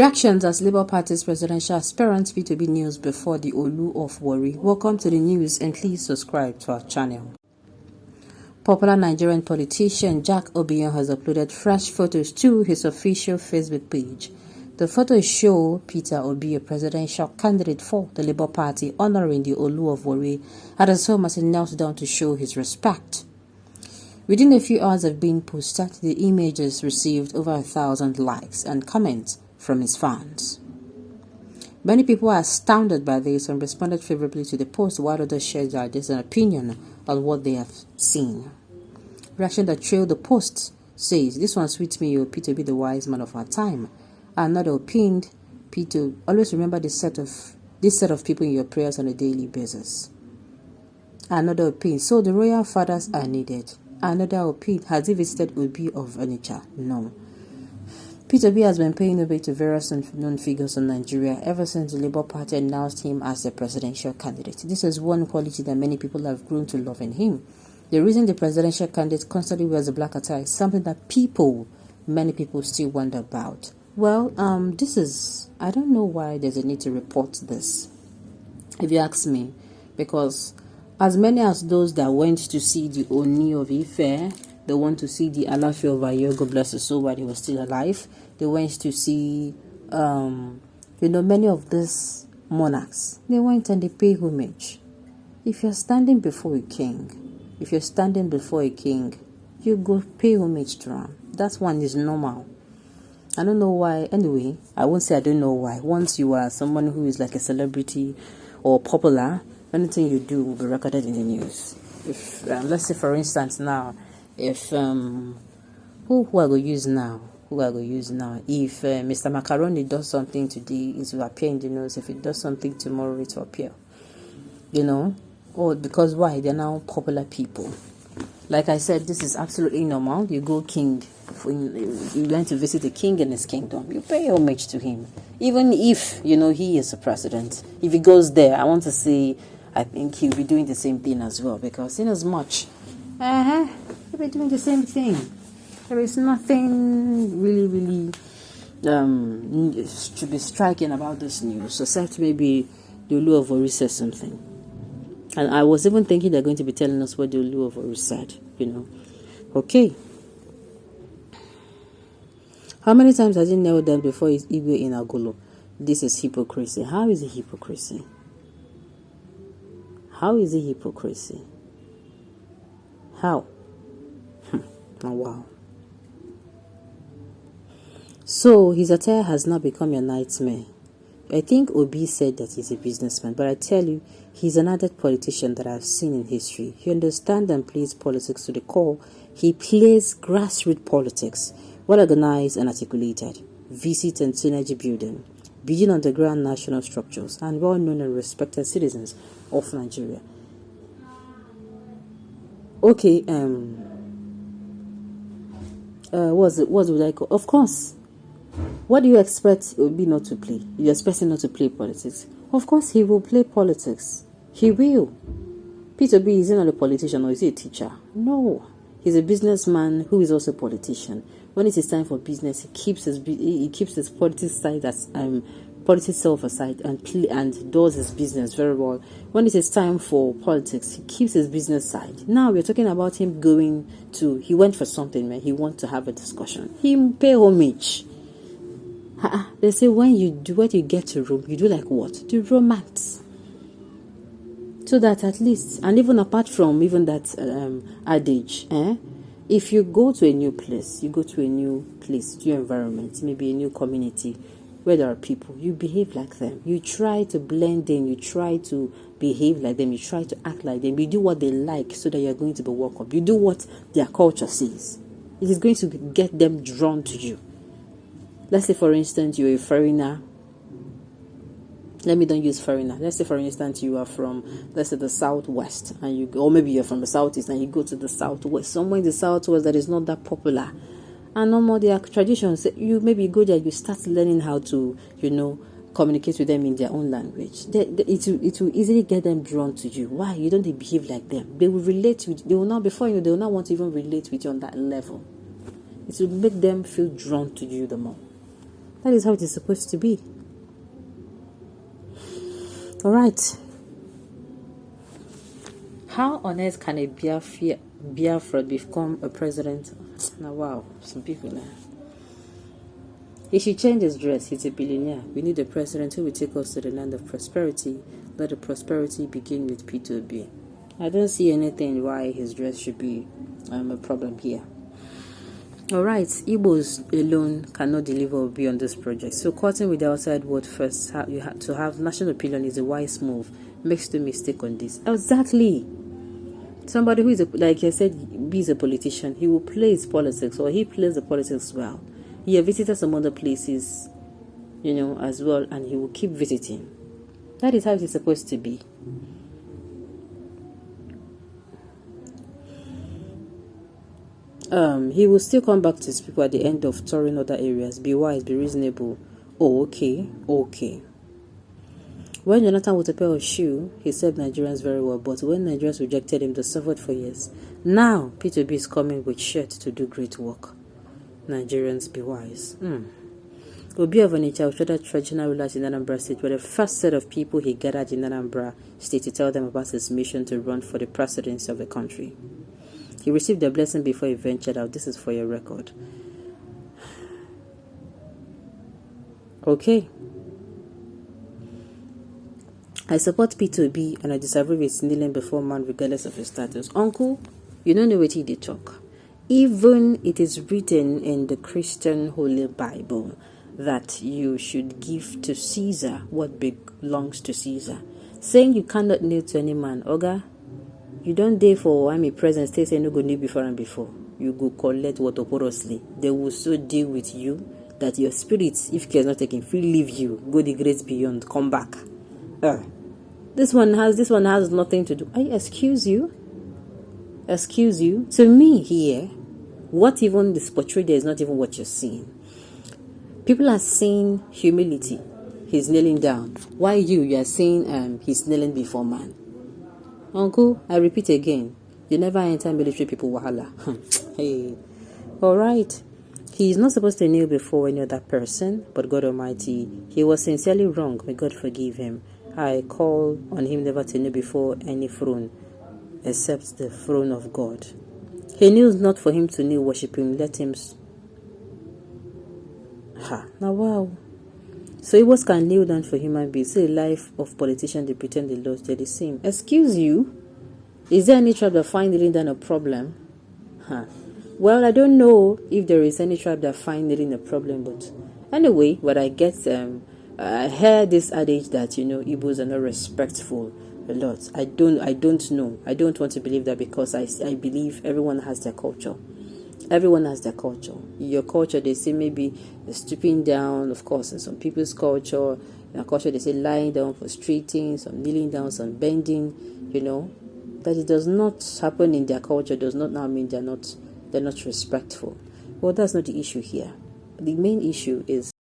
Reactions as Labour Party's presidential aspirant P2B news before the Olu of Warri. Welcome to the news and please subscribe to our channel. Popular Nigerian politician Jack Obiyan has uploaded fresh photos to his official Facebook page. The photos show Peter Obi, a presidential candidate for the Labour Party, honoring the Olu of Warri at his home as he knelt down to show his respect. Within a few hours of being posted, the images received over 1,000 likes and comments from his fans. Many people are astounded by this and responded favorably to the post, while others shared their ideas and opinion on what they have seen. Reaction that trailed the post says, "This one sweets me, Peter be the wise man of our time." Another opined, "Peter, always remember this set of people in your prayers on a daily basis." Another opined, "So the royal fathers are needed." Another opined, "Has he visited Obi of Onitsha?" No. Peter B has been paying homage to various known figures in Nigeria ever since the Labour Party announced him as the presidential candidate. This is one quality that many people have grown to love in him. The reason the presidential candidate constantly wears a black attire is something that many people still wonder about. Well, I don't know why there's a need to report this, if you ask me, because as many as those that went to see the Oni of Ife, they want to see the Alafi of Ayo, God bless his soul, while he was still alive. They went to see, many of these monarchs. They went and they pay homage. If you're standing before a king, you go pay homage to him. That one is normal. I don't know why. Anyway, I won't say I don't know why. Once you are someone who is like a celebrity or popular, anything you do will be recorded in the news. If let's say, for instance, now, if who I go use now? If Mr. Macaroni does something today, it will appear in the news. If he does something tomorrow, it will appear. Or because why? They're now popular people. Like I said, this is absolutely normal. You go king, you went to visit the king in his kingdom. You pay homage to him, even if he is a president. If he goes there, I want to say, I think he'll be doing the same thing as well, because in as much, he'll be doing the same thing. There is nothing really to be striking about this news, except maybe the Olu of Warri says something. And I was even thinking they're going to be telling us what the Olu of Warri said, Okay. How many times has he knelt down before his Igwe in Agolo? This is hypocrisy. How is it hypocrisy? How is it hypocrisy? How? Oh, wow. So his attire has now become your nightmare. I think Obi said that he's a businessman, but I tell you, he's another politician that I've seen in history. He understands and plays politics to the core. He plays grassroots politics, well organized and articulated, visit and synergy building, building underground national structures, and well-known and respected citizens of Nigeria. Okay, what would I call? Of course. What do you expect Obi not to play? You expect him not to play politics? Of course he will play politics. He will. Peter B, is he not a politician or is he a teacher? No. He's a businessman who is also a politician. When it is time for business, he keeps his politics side politics self aside and does his business very well. When it is time for politics, he keeps his business side. Now we're talking about him he went for something, man. He wants to have a discussion. He pay homage. They say when you get to Rome, you do like what? The romance. So that at least, and even apart from even that adage, if you go to a new place, new environment, maybe a new community where there are people, you behave like them. You try to blend in, you try to behave like them, you try to act like them. You do what they like so that you're going to be welcome. You do what their culture says. It is going to get them drawn to you. Let's say, for instance, you're a foreigner. Let me don't use foreigner. Let's say, for instance, you are from, the southwest, or maybe you're from the southeast, and you go to the southwest. Somewhere in the southwest that is not that popular, and no more their traditions. You maybe go there, you start learning how to, communicate with them in their own language. It will easily get them drawn to you. Why? You don't behave like them. They will relate with. They will not they will not want to even relate with you on that level. It will make them feel drawn to you the more. That is how it is supposed to be. All right. How on earth can a Biafra become a president? Now, wow, some people. He should change his dress. He's a billionaire. We need a president who will take us to the land of prosperity. Let the prosperity begin with P2B. I don't see anything why his dress should be a problem here. Alright, Igbos alone cannot deliver or be on this project. So cutting with the outside world first, you have to have national opinion is a wise move. Makes no mistake on this. Exactly. Somebody who is, like I said, he's a politician. He will play his politics, or he plays the politics well. He has visited some other places, as well, and he will keep visiting. That is how it is supposed to be. He will still come back to his people at the end of touring other areas. Be wise, be reasonable. Oh, okay. When Jonathan was a pair of shoe, he served Nigerians very well, but when Nigerians rejected him, they suffered for years. Now, P2B is coming with shirt to do great work. Nigerians, be wise. Obi of Onitsha, which other traditional rulers in Anambra State, were the first set of people he gathered in Anambra State to tell them about his mission to run for the presidency of the country. He received a blessing before he ventured out. This is for your record. Okay. I support P2B and I disagree with kneeling before man regardless of his status. Uncle, you don't know what he did talk. Even it is written in the Christian Holy Bible that you should give to Caesar what belongs to Caesar. Saying you cannot kneel to any man, Oga, you don't dare for I'm a present stay saying no go kneel before and before. You go collect what oporously. They will so deal with you that your spirit, if care is not taken, will leave you, go the great beyond, come back. This one has nothing to do. Excuse you. To me here, what even this portrayed there is not even what you're seeing. People are saying humility. He's kneeling down. Why you are saying he's kneeling before man? Uncle, I repeat again, you never enter military people wahala. Hey, all right. He is not supposed to kneel before any other person, but God Almighty. He was sincerely wrong. May God forgive him. I call on him never to kneel before any throne, except the throne of God. He kneels not for him to kneel, worship him. Let him. Now wow. So it was can kneel down for human beings. Say the life of politicians, they pretend they lost, they're the same. Excuse you? Is there any tribe that find kneeling down a problem? Well, I don't know if there is any tribe that find kneeling a problem, but anyway, what I get, I hear this adage that Igbos are not respectful a lot. I don't know. I don't want to believe that because I believe everyone has their culture. Everyone has their culture. Your culture, they say maybe stooping down, of course, in some people's culture. In our culture, they say lying down, prostrating, some kneeling down, some bending, That it does not happen in their culture does not now mean they're not respectful. Well, that's not the issue here. The main issue is